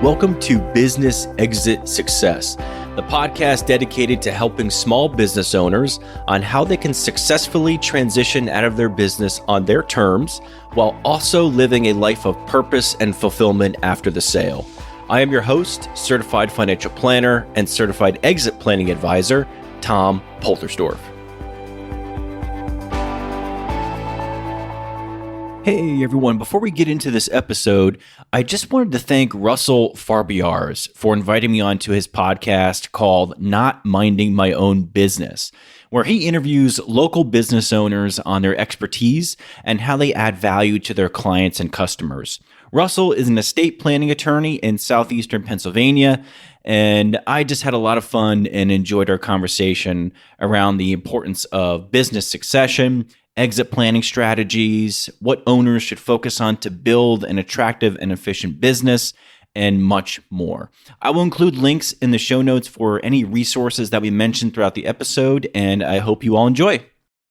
Welcome to Business Exit Success, the podcast dedicated to helping small business owners on how they can successfully transition out of their business on their terms while also living a life of purpose and fulfillment after the sale. I am your host, certified financial planner and certified exit planning advisor, Tom Poltersdorf. Hey everyone, before we get into this episode, I just wanted to thank Russell Farbiarz for inviting me onto his podcast called Not Minding My Own Business, where he interviews local business owners on their expertise and how they add value to their clients and customers. Russell is an estate planning attorney in southeastern Pennsylvania, and I just had a lot of fun and enjoyed our conversation around the importance of business succession, exit planning strategies, what owners should focus on to build an attractive and efficient business, and much more. I will include links in the show notes for any resources that we mentioned throughout the episode, and I hope you all enjoy.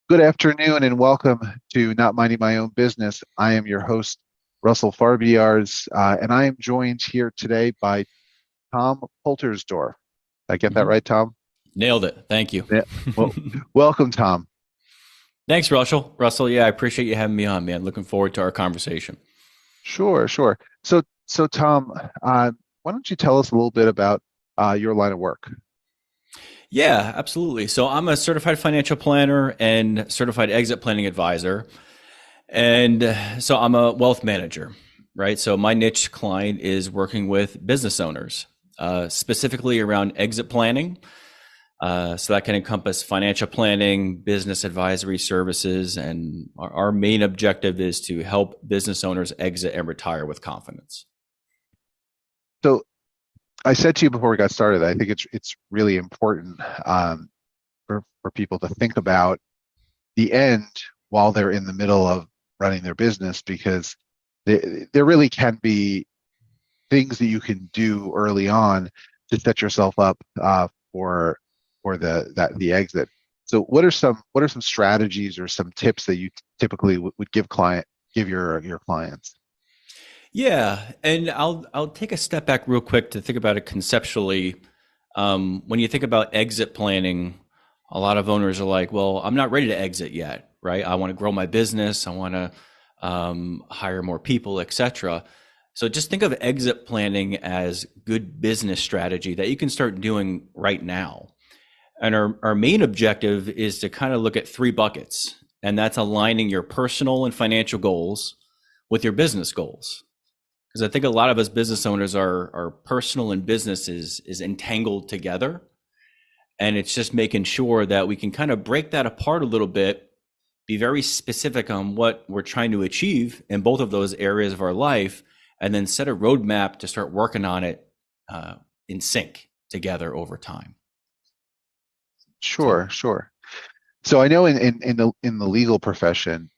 Good afternoon and welcome to Not Minding My Own Business. I am your host, Russell Farbiarz, and I am joined here today by Tom Poltersdorf. Did I get that right, Tom? Nailed it. Thank you. Yeah. Well, welcome, Tom. Thanks, Russell. Yeah, I appreciate you having me on, man. Looking forward to our conversation. Sure. So Tom, why don't you tell us a little bit about your line of work? Yeah, absolutely. So I'm a certified financial planner and certified exit planning advisor. And so I'm a wealth manager, right? So my niche client is working with business owners, specifically around exit planning. So that can encompass financial planning, business advisory services, and our main objective is to help business owners exit and retire with confidence. So I said to you before we got started, I think it's really important for people to think about the end while they're in the middle of running their business, because there really can be things that you can do early on to set yourself up for the exit. So what are some strategies or some tips that you typically would give your clients? Yeah, and I'll take a step back real quick to think about it conceptually. When you think about exit planning, a lot of owners are like, well, I'm not ready to exit yet, right? I want to grow my business. I want to hire more people, etc. So just think of exit planning as good business strategy that you can start doing right now. And our main objective is to kind of look at three buckets, and that's aligning your personal and financial goals with your business goals. Because I think a lot of us business owners, our personal and business is entangled together. And it's just making sure that we can kind of break that apart a little bit, be very specific on what we're trying to achieve in both of those areas of our life, and then set a roadmap to start working on it in sync together over time. Sure. So I know in the legal profession,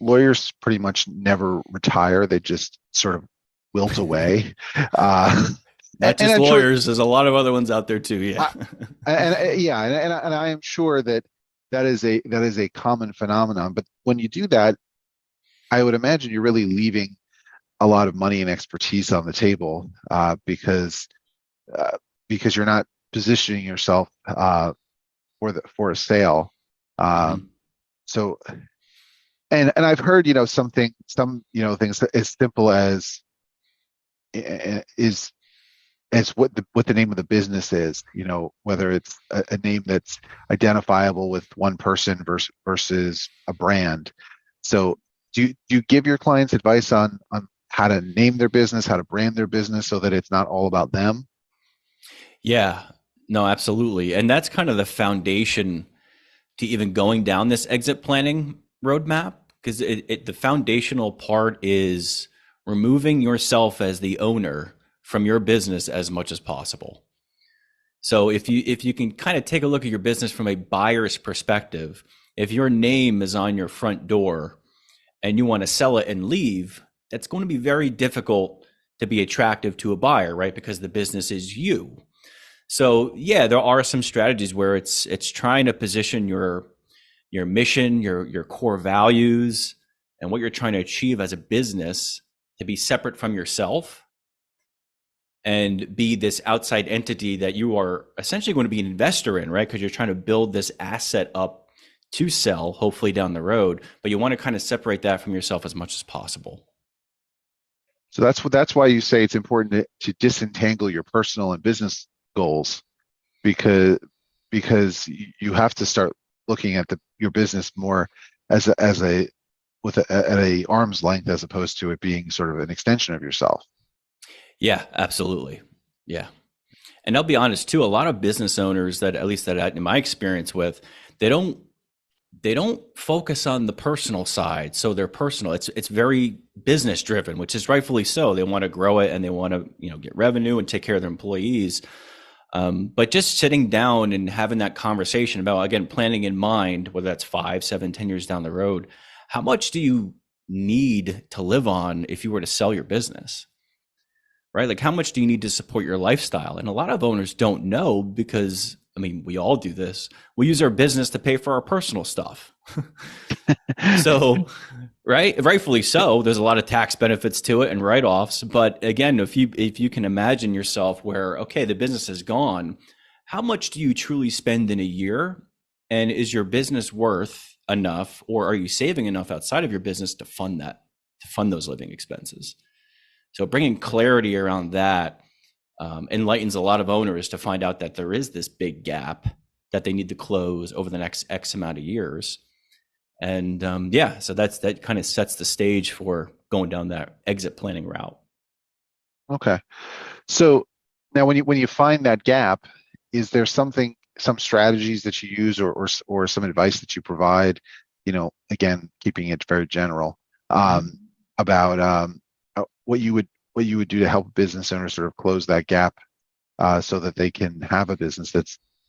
lawyers pretty much never retire; they just sort of wilt away. Not just lawyers; there's a lot of other ones out there too. Yeah, and I am sure that is a common phenomenon. But when you do that, I would imagine you're really leaving a lot of money and expertise on the table because you're not positioning yourself for a sale. So, and I've heard some things as simple as what the name of the business is. Whether it's a name that's identifiable with one person versus a brand. So, do you give your clients advice on how to name their business, how to brand their business, so that it's not all about them? Yeah. No, absolutely. And that's kind of the foundation to even going down this exit planning roadmap, because the foundational part is removing yourself as the owner from your business as much as possible. So if you can kind of take a look at your business from a buyer's perspective, if your name is on your front door and you want to sell it and leave, that's going to be very difficult to be attractive to a buyer, right? Because the business is you. So yeah, there are some strategies where it's trying to position your mission, your core values, and what you're trying to achieve as a business to be separate from yourself. and be this outside entity that you are essentially going to be an investor in, right? Because you're trying to build this asset up to sell, hopefully down the road, but you want to kind of separate that from yourself as much as possible. So that's why you say it's important to disentangle your personal and business goals, because you have to start looking at your business more as a at a arm's length, as opposed to it being sort of an extension of yourself. Yeah, absolutely. Yeah. And I'll be honest too, a lot of business owners that, at least that in my experience with, they don't focus on the personal side. So they're personal. It's very business driven, which is rightfully so. They want to grow it and they want to, get revenue and take care of their employees. But just sitting down and having that conversation about, again, planning in mind, whether that's 5, 7, 10 years down the road, how much do you need to live on if you were to sell your business? Right? Like, how much do you need to support your lifestyle? And a lot of owners don't know because, we all do this. We use our business to pay for our personal stuff. So, right, rightfully so, there's a lot of tax benefits to it and write-offs. But again, if you can imagine yourself where, okay, the business is gone, how much do you truly spend in a year? And is your business worth enough, or are you saving enough outside of your business to fund those living expenses? So bringing clarity around that enlightens a lot of owners to find out that there is this big gap that they need to close over the next X amount of years. And so that kind of sets the stage for going down that exit planning route. Okay. So now when you find that gap, is there some strategies that you use, or some advice that you provide, again, keeping it very general, about what you would do to help business owners sort of close that gap, so that they can have a business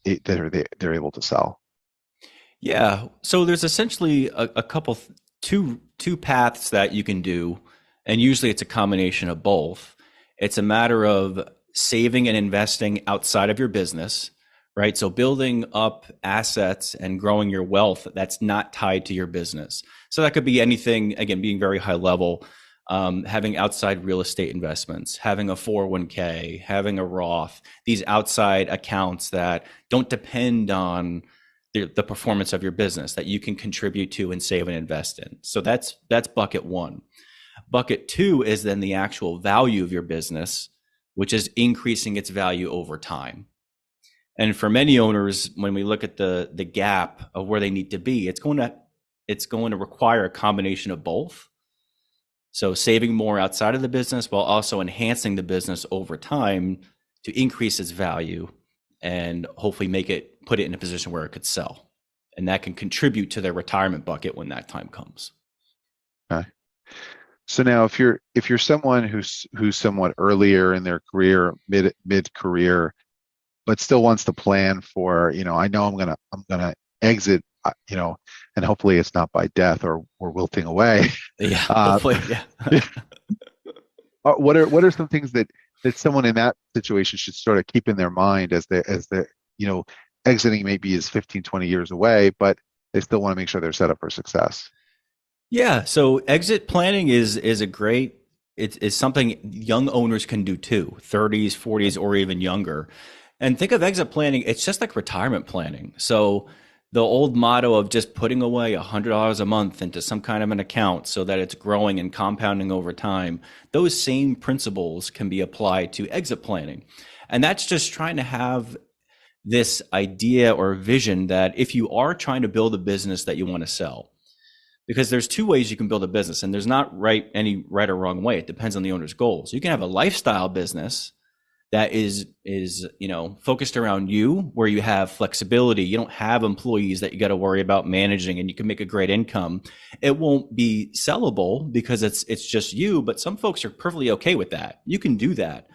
they're able to sell? Yeah. So there's essentially a couple, two paths that you can do. And usually it's a combination of both. It's a matter of saving and investing outside of your business, right? So building up assets and growing your wealth that's not tied to your business. So that could be anything, again, being very high level, having outside real estate investments, having a 401k, having a Roth, these outside accounts that don't depend on the performance of your business, that you can contribute to and save and invest in. So that's bucket one. Bucket two is then the actual value of your business, which is increasing its value over time. And for many owners, when we look at the gap of where they need to be, it's going to require a combination of both. So saving more outside of the business while also enhancing the business over time to increase its value and hopefully put it in a position where it could sell. And that can contribute to their retirement bucket when that time comes. Okay. So now if you're someone who's somewhat earlier in their career, mid career, but still wants to plan for, I know I'm gonna exit, and hopefully it's not by death or wilting away. Yeah, hopefully, yeah. What are some things that someone in that situation should sort of keep in their mind as they're exiting maybe is 15, 20 years away, but they still want to make sure they're set up for success? Yeah, so exit planning is something young owners can do too, 30s, 40s, or even younger. And think of exit planning, it's just like retirement planning. So the old motto of just putting away $100 a month into some kind of an account so that it's growing and compounding over time, those same principles can be applied to exit planning. And that's just trying to have this idea or vision that if you are trying to build a business that you want to sell, because there's two ways you can build a business, and there's not any right or wrong way. It depends on the owner's goals. You can have a lifestyle business that is focused around you, where you have flexibility. You don't have employees that you got to worry about managing, and you can make a great income. It won't be sellable because it's just you, but some folks are perfectly okay with that. You can do that.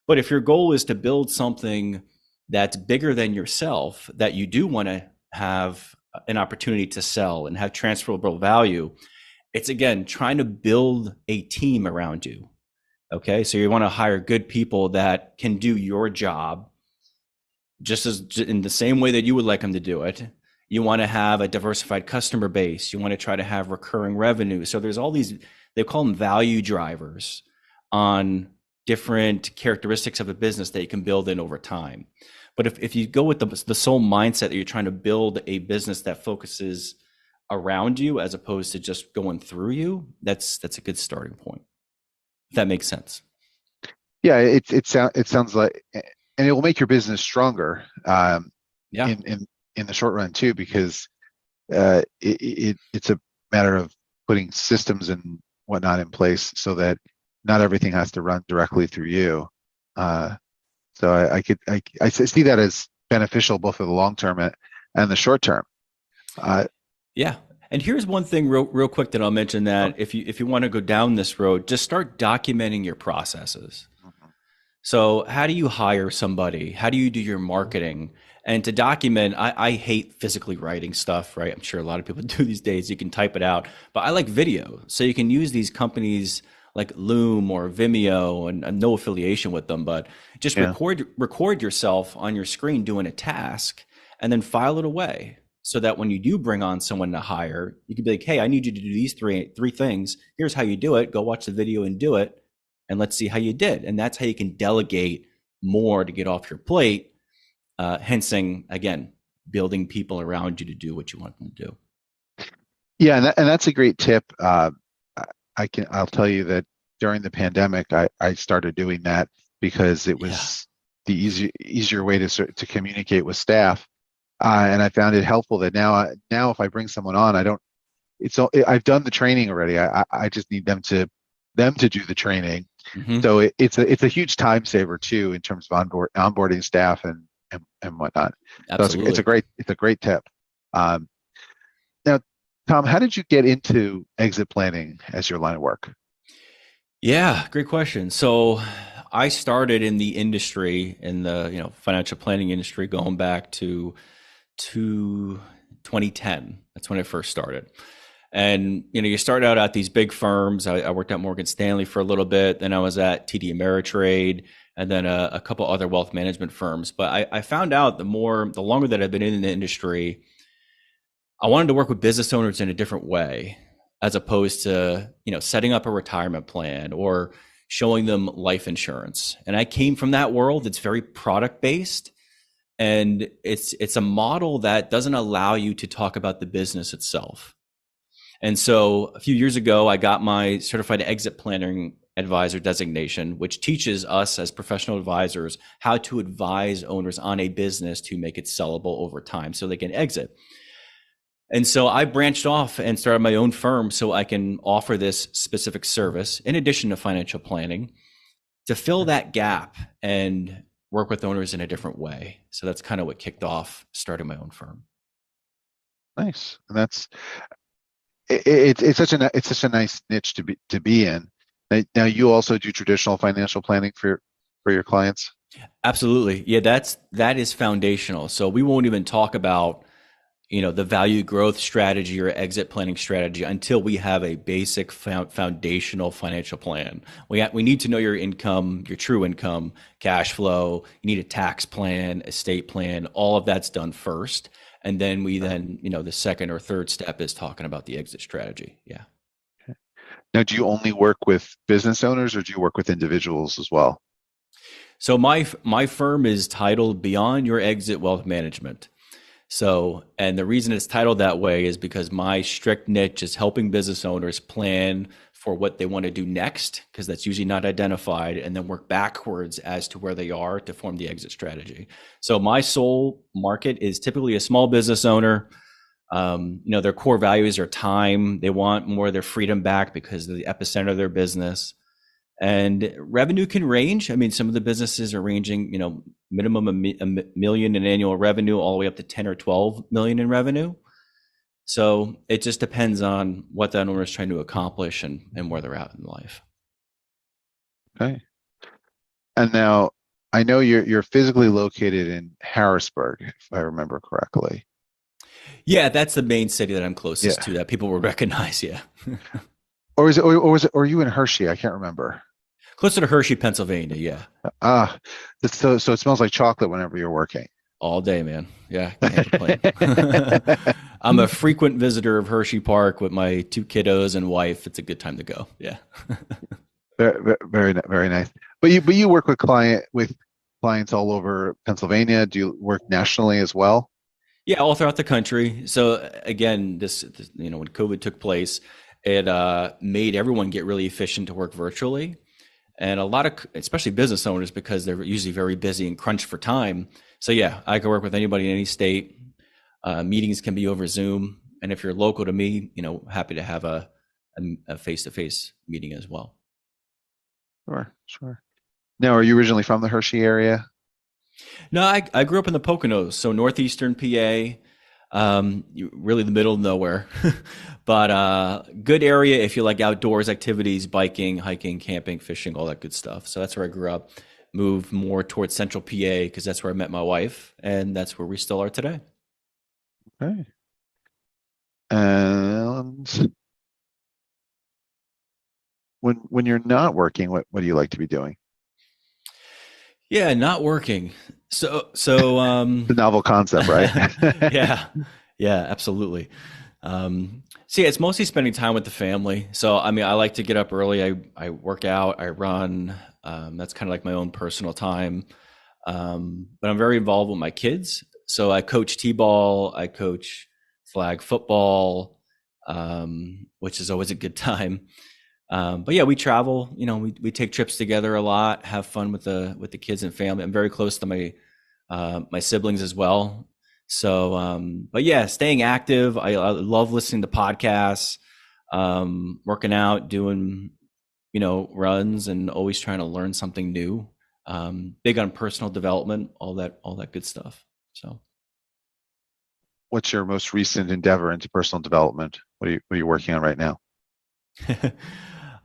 But if your goal is to build something that's bigger than yourself, that you do want to have an opportunity to sell and have transferable value, it's again trying to build a team around you. Okay, so you want to hire good people that can do your job just as in the same way that you would like them to do it. You want to have a diversified customer base. You want to try to have recurring revenue. So there's all these, they call them value drivers on different characteristics of a business that you can build in over time. But if you go with the sole mindset that you're trying to build a business that focuses around you as opposed to just going through you, that's a good starting point. If that makes sense. Yeah, it sounds like, and it will make your business stronger Yeah, in the short run too, because it's a matter of putting systems and whatnot in place so that not everything has to run directly through you. So I see that as beneficial both for the long term and the short term. yeah. And here's one thing real quick that I'll mention, that if you want to go down this road, just start documenting your processes. So how do you hire somebody? How do you do your marketing? And to document, I hate physically writing stuff, right? I'm sure a lot of people do these days. You can type it out, but I like video. So you can use these companies like Loom or Vimeo, and no affiliation with them, but just record yourself on your screen doing a task and then file it away, so that when you do bring on someone to hire, you can be like, hey, I need you to do these three things. Here's how you do it. Go watch the video and do it. And let's see how you did. And that's how you can delegate more to get off your plate. Hensing, again, building people around you to do what you want them to do. Yeah, and that's a great tip. I'll tell you that during the pandemic, I started doing that because it was the easier way to communicate with staff, and I found it helpful that now if I bring someone on, I've done the training already. I just need them to do the training. Mm-hmm. So it's a huge time saver too in terms of onboarding staff and whatnot. Absolutely. So it's a great tip. Now, Tom, how did you get into exit planning as your line of work? Yeah, great question. So I started in the industry, in the financial planning industry, going back to 2010. That's when I first started. And you start out at these big firms. I worked at Morgan Stanley for a little bit. Then I was at TD Ameritrade, and then a couple other wealth management firms. But I found out the longer that I've been in the industry, I wanted to work with business owners in a different way, as opposed to setting up a retirement plan or showing them life insurance. And I came from that world. It's very product based, and it's a model that doesn't allow you to talk about the business itself. And so a few years ago, I got my certified exit planning advisor designation, which teaches us as professional advisors how to advise owners on a business to make it sellable over time so they can exit. And so I branched off and started my own firm so I can offer this specific service in addition to financial planning to fill that gap and work with owners in a different way. So that's kind of what kicked off starting my own firm. Nice. And it's such a nice niche to be in. Now you also do traditional financial planning for your clients? Absolutely. Yeah, that is foundational. So we won't even talk about the value growth strategy or exit planning strategy until we have a basic foundational financial plan. We need to know your income, your true income, cash flow. You need a tax plan, estate plan. All of that's done first. And then the second or third step is talking about the exit strategy. Yeah. Okay. Now, do you only work with business owners, or do you work with individuals as well? So my firm is titled Beyond Your Exit Wealth Management. So, and the reason it's titled that way is because my strict niche is helping business owners plan for what they want to do next, because that's usually not identified, and then work backwards as to where they are to form the exit strategy. So my sole market is typically a small business owner. Their core values are time. They want more of their freedom back because of the epicenter of their business. And revenue can range. I mean, some of the businesses are ranging, minimum a million in annual revenue all the way up to 10 or 12 million in revenue. So it just depends on what that owner is trying to accomplish and where they're at in life. Okay. And now I know you're physically located in Harrisburg, if I remember correctly. Yeah, that's the main city that I'm closest to that people will recognize. Yeah. Or are you in Hershey? I can't remember. Closer to Hershey, Pennsylvania. Yeah. So it smells like chocolate whenever you're working. All day, man. Yeah, can't complain. I'm a frequent visitor of Hershey Park with my 2 kiddos and wife. It's a good time to go. Yeah. Very, very, very nice. But you work with clients all over Pennsylvania. Do you work nationally as well? Yeah, all throughout the country. So again, this when COVID took place, it made everyone get really efficient to work virtually, and a lot of, especially business owners, because they're usually very busy and crunched for time. So yeah, I can work with anybody in any state. Meetings can be over Zoom, and if you're local to me, happy to have a face-to-face meeting as well. Sure, sure. Now, are you originally from the Hershey area? No, I grew up in the Poconos, so northeastern PA, really the middle of nowhere, but good area if you like outdoors activities, biking, hiking, camping, fishing, all that good stuff. So that's where I grew up. Moved more towards central PA because that's where I met my wife, and that's where we still are today. Okay. And when you're not working, what do you like to be doing? Yeah, not working. So The novel concept, right? yeah, yeah, absolutely. So yeah, it's mostly spending time with the family. So I mean, I like to get up early. I work out, I run. That's kind of like my own personal time. But I'm very involved with my kids. So I coach t-ball, I coach flag football, which is always a good time. But yeah, we travel. We take trips together a lot, have fun with the kids and family. I'm very close to my siblings as well. So, but yeah, staying active. I love listening to podcasts, working out, doing runs, and always trying to learn something new. Big on personal development, all that good stuff. So, What's your most recent endeavor into personal development? What are you working on right now?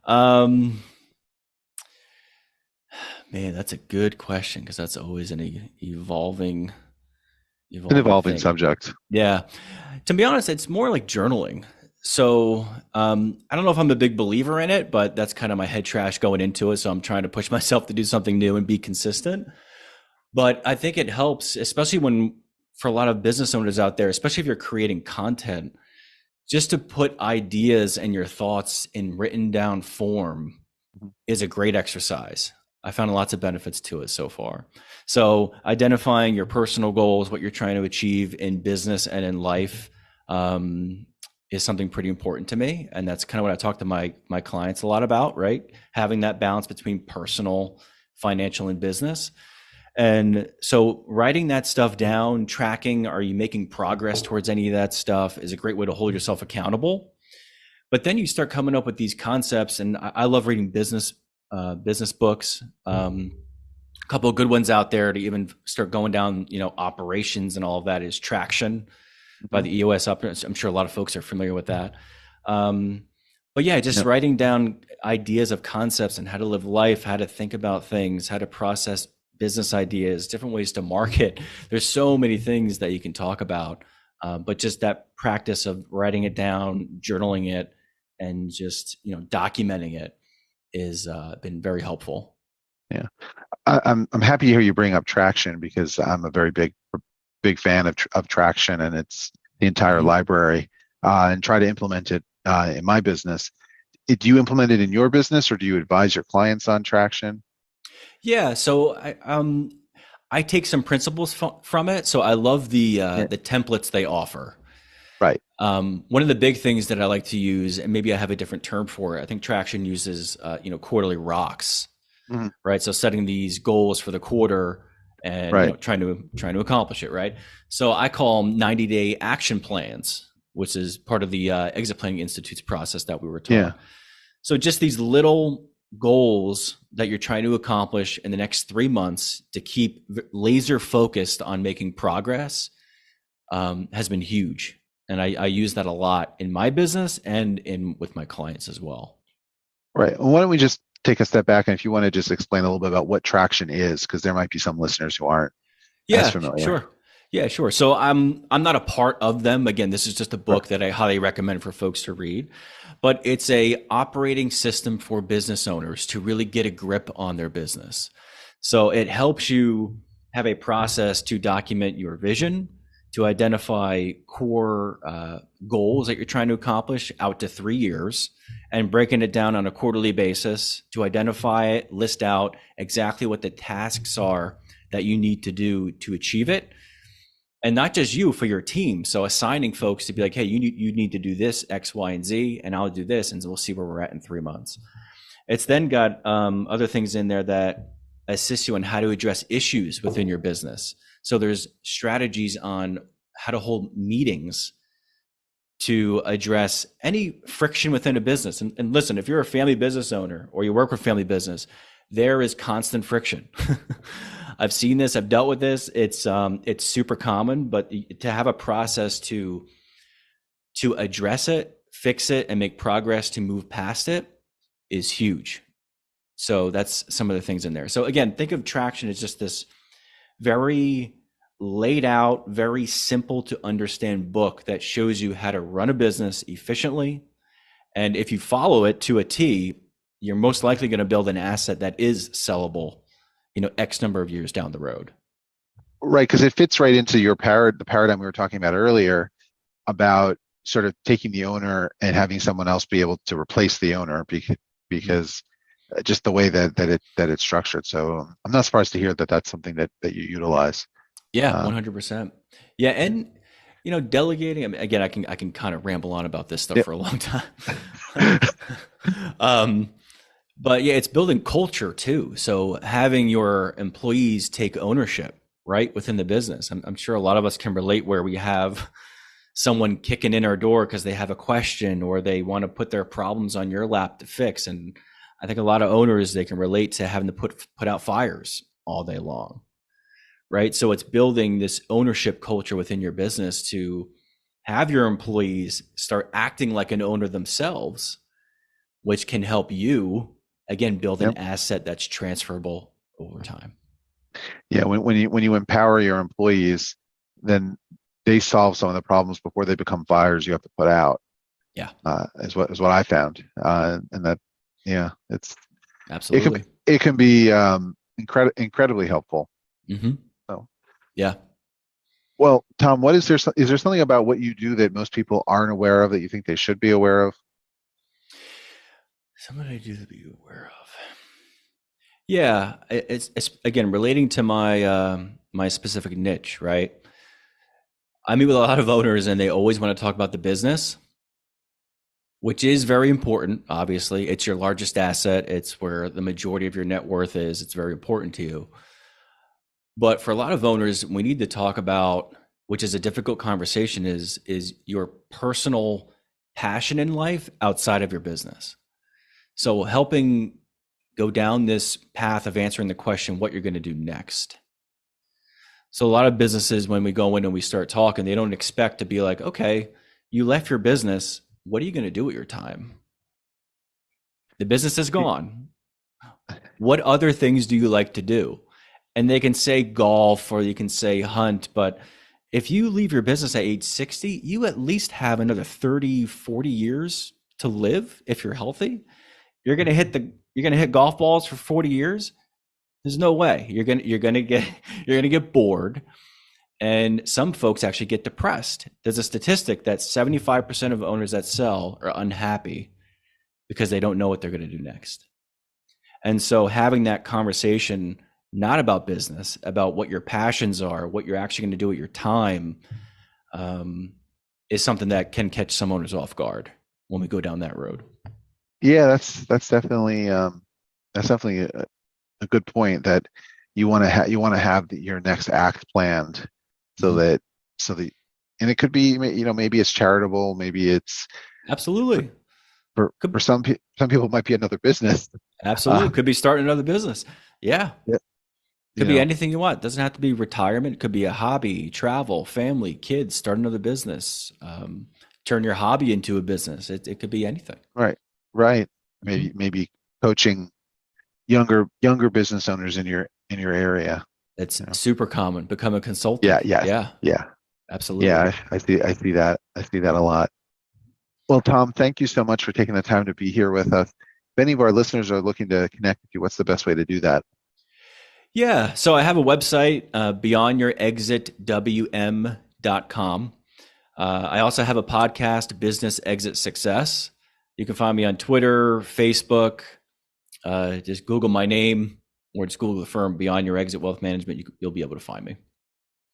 um, man, that's a good question because that's always an evolving An evolving evolving thing. subject. Yeah. To be honest, it's more like journaling. So I don't know if I'm a big believer in it, but that's kind of my head trash going into it. So I'm trying to push myself to do something new and be consistent. But I think it helps, especially for a lot of business owners out there, especially if you're creating content, just to put ideas and your thoughts in written down form is a great exercise. I found lots of benefits to it so far. So identifying your personal goals, what you're trying to achieve in business and in life, is something pretty important to me. And that's kind of what I talk to my clients a lot about, right? Having that balance between personal, financial, and business. And so writing that stuff down, tracking, are you making progress towards any of that stuff, is a great way to hold yourself accountable. But then you start coming up with these concepts, and I love reading business books. A couple of good ones out there to even start going down, operations and all of that is Traction by Mhm. the EOS up. I'm sure a lot of folks are familiar with that. But yeah, just Yep. writing down ideas of concepts and how to live life, how to think about things, how to process business ideas, different ways to market. There's so many things that you can talk about. But just that practice of writing it down, journaling it, and just documenting it is been very helpful. Yeah. I'm happy to hear you bring up Traction because I'm a very big fan of Traction and it's the entire Mhm. library, and try to implement it in my business. Do you implement it in your business or do you advise your clients on Traction? Yeah, so I take some principles from it. So I love the Yeah. the templates they offer. Right. One of the big things that I like to use, and maybe I have a different term for it, I think Traction uses quarterly rocks, Mhm. right? So setting these goals for the quarter and Right. trying to accomplish it, right? So I call them 90-day action plans, which is part of the Exit Planning Institute's process that we were Yeah. taught. So just these little goals that you're trying to accomplish in the next 3 months to keep laser focused on making progress, has been huge. And I use that a lot in my business and in with my clients as well. Right. Well, why don't we just take a step back and if you want to just explain a little bit about what Traction is, because there might be some listeners who aren't as Yeah, familiar. sure. Yeah, sure. So I'm not a part of them. Again, this is just a Right. book that I highly recommend for folks to read. But it's a operating system for business owners to really get a grip on their business. So it helps you have a process to document your vision, to identify core goals that you're trying to accomplish out to 3 years, and breaking it down on a quarterly basis to identify it, list out exactly what the tasks are that you need to do to achieve it. And not just you, for your team. So assigning folks to be like, hey, you need to do this, X, Y, and Z, and I'll do this, and we'll see where we're at in 3 months. It's then got other things in there that assist you on how to address issues within your business. So there's strategies on how to hold meetings to address any friction within a business. And listen, if you're a family business owner or you work with family business, there is constant friction. I've seen this, I've dealt with this. It's super common, but to have a process to address it, fix it, and make progress to move past it is huge. So that's some of the things in there. So again, think of traction as just this very laid out, very simple to understand book that shows you how to run a business efficiently. And if you follow it to a T, you're most likely going to build an asset that is sellable, X number of years down the road. Right, because it fits right into the paradigm we were talking about earlier about sort of taking the owner and having someone else be able to replace the owner because just the way that it's structured. So I'm not surprised to hear that that's something that you utilize. Yeah, 100%. Yeah, and delegating. I mean, again, I can kind of ramble on about this stuff for a long time. But yeah, it's building culture too. So having your employees take ownership, right, within the business. I'm sure a lot of us can relate where we have someone kicking in our door because they have a question or they want to put their problems on your lap to fix. And I think a lot of owners, they can relate to having to put out fires all day long, right? So it's building this ownership culture within your business to have your employees start acting like an owner themselves, which can help you, again, build an asset that's transferable over time. Yeah, when you empower your employees, then they solve some of the problems before they become fires you have to put out. Yeah, is what I found, and that it's absolutely it can be incredibly helpful. Mm-hmm. So yeah. Well, Tom, is there something about what you do that most people aren't aware of that you think they should be aware of? Something I do to be aware of. Yeah, it's again relating to my my specific niche, right? I meet with a lot of owners, and they always want to talk about the business, which is very important. Obviously, it's your largest asset. It's where the majority of your net worth is. It's very important to you. But for a lot of owners, we need to talk about, which is a difficult conversation, is your personal passion in life outside of your business. So helping go down this path of answering the question, what you're going to do next. So a lot of businesses, when we go in and we start talking, they don't expect to be like, okay, you left your business. What are you going to do with your time? The business is gone. What other things do you like to do? And they can say golf or you can say hunt, but if you leave your business at age 60, you at least have another 30, 40 years to live if you're healthy. You're going to hit golf balls for 40 years. There's no way. You're going to get bored. And some folks actually get depressed. There's a statistic that 75% of owners that sell are unhappy because they don't know what they're going to do next. And so having that conversation, not about business, about what your passions are, what you're actually going to do with your time, is something that can catch some owners off guard when we go down that road. Yeah, that's definitely a good point, that you want to have your next act planned, so that and it could be, maybe it's charitable, maybe it's absolutely for some people it might be another business. Absolutely, could be starting another business. Yeah. Could be anything you want. It doesn't have to be retirement. It could be a hobby, travel, family, kids, start another business, turn your hobby into a business. It could be anything. Right. Maybe coaching younger business owners in your area. It's super common. Become a consultant. Yeah. Absolutely. Yeah, I see that. I see that a lot. Well, Tom, thank you so much for taking the time to be here with us. If any of our listeners are looking to connect with you, what's the best way to do that? Yeah, so I have a website, beyondyourexitwm.com. delegate.com. I also have a podcast, Business Exit Success. You can find me on Twitter, Facebook. Just Google my name or just Google the firm Beyond Your Exit Wealth Management. You'll be able to find me.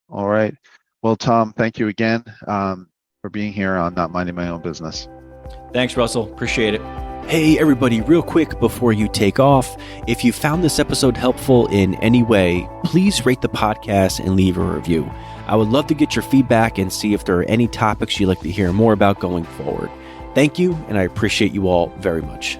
All right. Well, Tom, thank you again for being here on Not Minding My Own Business. Thanks, Russell. Appreciate it. Hey, everybody, real quick before you take off, if you found this episode helpful in any way, please rate the podcast and leave a review. I would love to get your feedback and see if there are any topics you'd like to hear more about going forward. Thank you, and I appreciate you all very much.